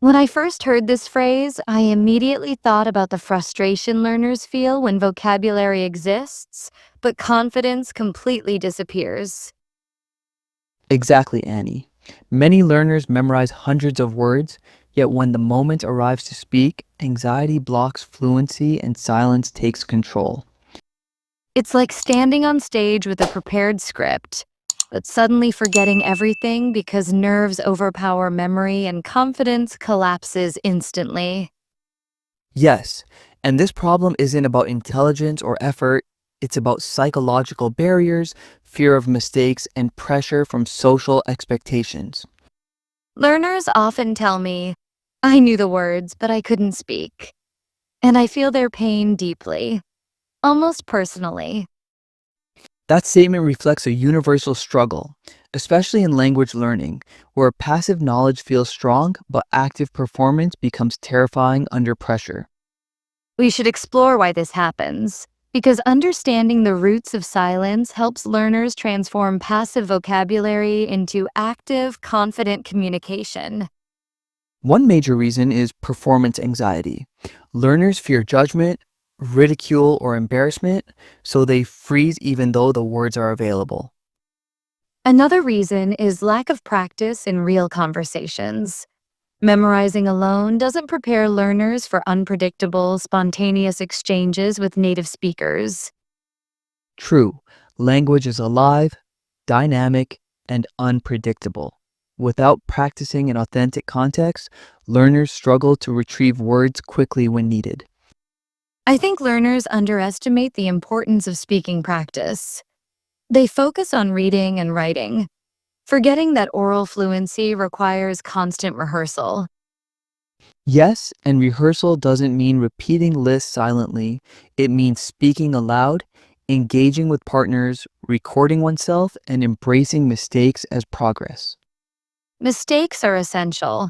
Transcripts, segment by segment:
When I first heard this phrase, I immediately thought about the frustration learners feel when vocabulary exists, but confidence completely disappears. Exactly, Annie. Many learners memorize hundreds of words, yet when the moment arrives to speak, anxiety blocks fluency and silence takes control. It's like standing on stage with a prepared script, but suddenly forgetting everything because nerves overpower memory and confidence collapses instantly. Yes, and this problem isn't about intelligence or effort, it's about psychological barriers, fear of mistakes, and pressure from social expectations. Learners often tell me, I knew the words, but I couldn't speak. And I feel their pain deeply, almost personally. That statement reflects a universal struggle, especially in language learning, where passive knowledge feels strong but active performance becomes terrifying under pressure. We should explore why this happens, because understanding the roots of silence helps learners transform passive vocabulary into active, confident communication. One major reason is performance anxiety. Learners fear judgment, ridicule, or embarrassment, so they freeze even though the words are available. Another reason is lack of practice in real conversations. Memorizing alone doesn't prepare learners for unpredictable, spontaneous exchanges with native speakers. True, language is alive, dynamic, and unpredictable. Without practicing in authentic context, learners struggle to retrieve words quickly when needed. I think learners underestimate the importance of speaking practice. They focus on reading and writing, forgetting that oral fluency requires constant rehearsal. Yes, and rehearsal doesn't mean repeating lists silently. It means speaking aloud, engaging with partners, recording oneself, and embracing mistakes as progress. Mistakes are essential.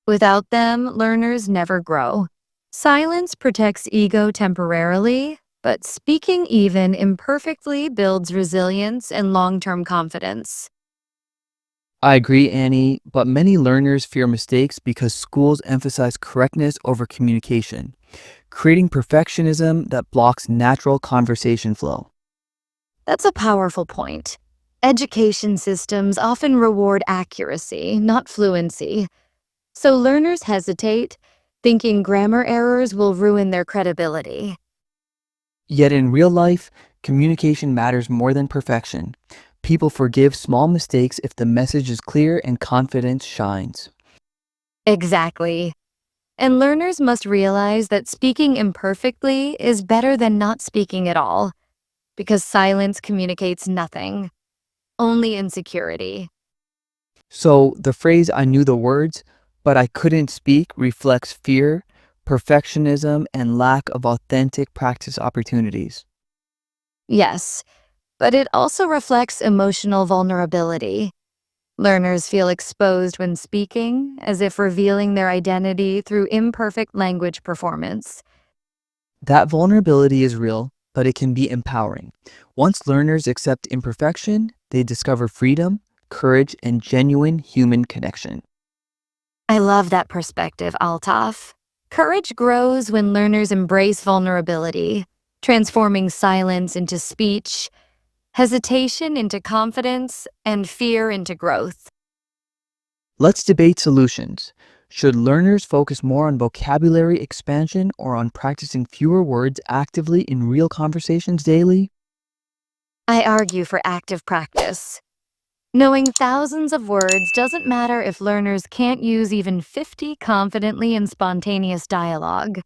Without them, learners never grow. Silence protects ego temporarily, but speaking even imperfectly builds resilience and long-term confidence. I agree, Annie, but many learners fear mistakes because schools emphasize correctness over communication, creating perfectionism that blocks natural conversation flow. That's a powerful point. Education systems often reward accuracy, not fluency, so learners hesitate, thinking grammar errors will ruin their credibility. Yet in real life, communication matters more than perfection. People forgive small mistakes if the message is clear and confidence shines. Exactly. And learners must realize that speaking imperfectly is better than not speaking at all, because silence communicates nothing, only insecurity. So the phrase I knew the words, but I couldn't speak reflects fear, perfectionism, and lack of authentic practice opportunities. Yes, but it also reflects emotional vulnerability. Learners feel exposed when speaking, as if revealing their identity through imperfect language performance. That vulnerability is real, but it can be empowering. Once learners accept imperfection, they discover freedom, courage, and genuine human connection. I love that perspective, Altaf. Courage grows when learners embrace vulnerability, transforming silence into speech, hesitation into confidence, and fear into growth. Let's debate solutions. Should learners focus more on vocabulary expansion or on practicing fewer words actively in real conversations daily? I argue for active practice. Knowing thousands of words doesn't matter if learners can't use even 50 confidently in spontaneous dialogue.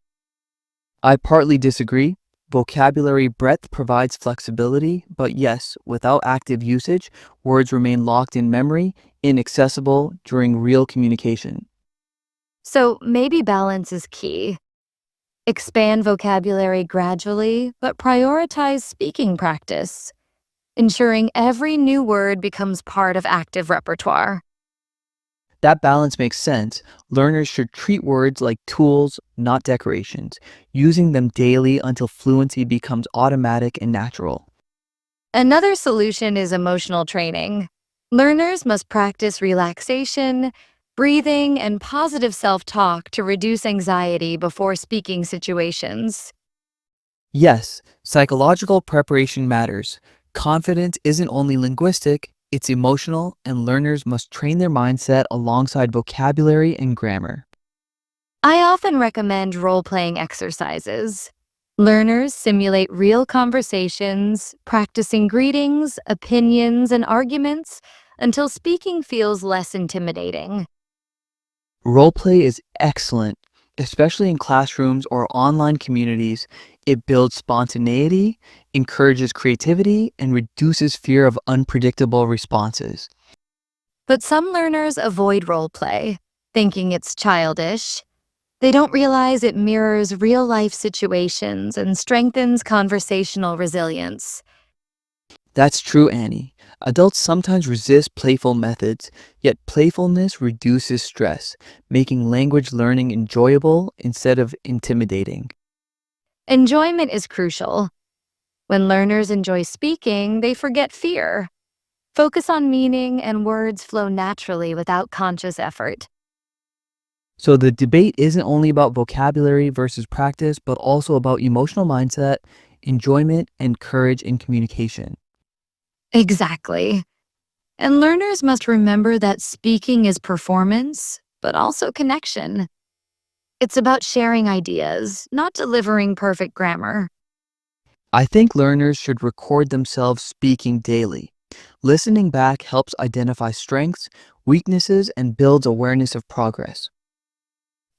I partly disagree. Vocabulary breadth provides flexibility, but yes, without active usage, words remain locked in memory, inaccessible during real communication. So maybe balance is key. Expand vocabulary gradually, but prioritize speaking practice, ensuring every new word becomes part of active repertoire. That balance makes sense. Learners should treat words like tools, not decorations, using them daily until fluency becomes automatic and natural. Another solution is emotional training. Learners must practice relaxation, breathing, and positive self talk to reduce anxiety before speaking situations. Yes, psychological preparation matters. Confidence isn't only linguistic, it's emotional, and learners must train their mindset alongside vocabulary and grammar. I often recommend role playing exercises. Learners simulate real conversations, practicing greetings, opinions, and arguments until speaking feels less intimidating. Roleplay is excellent, especially in classrooms or online communities. It builds spontaneity, encourages creativity, and reduces fear of unpredictable responses. But some learners avoid role play, thinking it's childish. They don't realize it mirrors real life situations and strengthens conversational resilience. That's true, Annie. Adults sometimes resist playful methods, yet playfulness reduces stress, making language learning enjoyable instead of intimidating. Enjoyment is crucial. When learners enjoy speaking, they forget fear. Focus on meaning, and words flow naturally without conscious effort. So the debate isn't only about vocabulary versus practice, but also about emotional mindset, enjoyment, and courage in communication. Exactly. And learners must remember that speaking is performance, but also connection. It's about sharing ideas, not delivering perfect grammar. I think learners should record themselves speaking daily. Listening back helps identify strengths, weaknesses, and builds awareness of progress.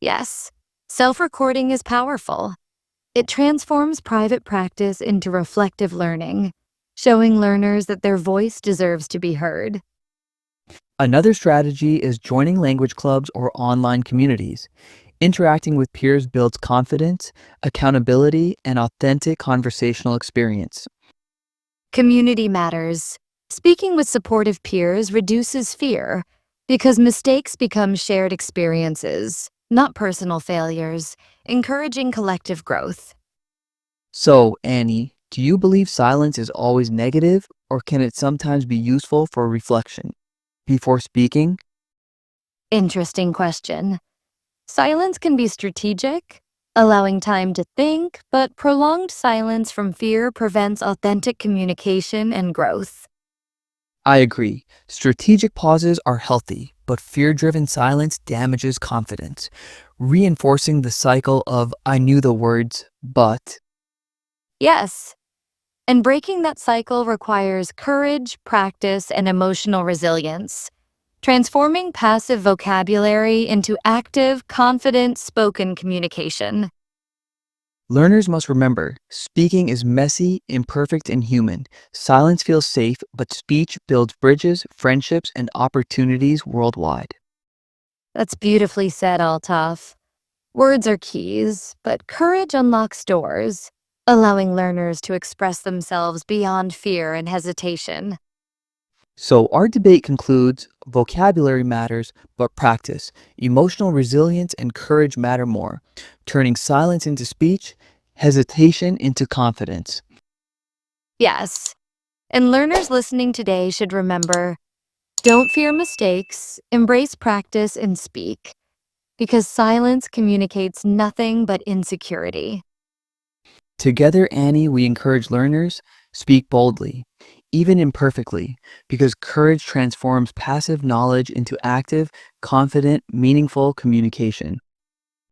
Yes, self recording is powerful. It transforms private practice into reflective learning, showing learners that their voice deserves to be heard. Another strategy is joining language clubs or online communities. Interacting with peers builds confidence, accountability, and authentic conversational experience. Community matters. Speaking with supportive peers reduces fear because mistakes become shared experiences, not personal failures, encouraging collective growth. So, Annie, do you believe silence is always negative, or can it sometimes be useful for reflection? Before speaking, Interesting question. Silence can be strategic, allowing time to think, but prolonged silence from fear prevents authentic communication and growth. I agree. Strategic pauses are healthy, but fear driven silence damages confidence, reinforcing the cycle of I knew the words, but. Yes, and breaking that cycle requires courage, practice, and emotional resilience, transforming passive vocabulary into active, confident, spoken communication. Learners must remember speaking is messy, imperfect, and human. Silence feels safe, but speech builds bridges, friendships, and opportunities worldwide. That's beautifully said, Altaf. Words are keys, but courage unlocks doors, allowing learners to express themselves beyond fear and hesitation. So, our debate concludes vocabulary matters, but practice, emotional resilience, and courage matter more, turning silence into speech, hesitation into confidence. Yes, and learners listening today should remember, don't fear mistakes, embrace practice, and speak, because silence communicates nothing but insecurity. Together, Annie, we encourage learners speak boldly, even imperfectly, because courage transforms passive knowledge into active, confident, meaningful communication.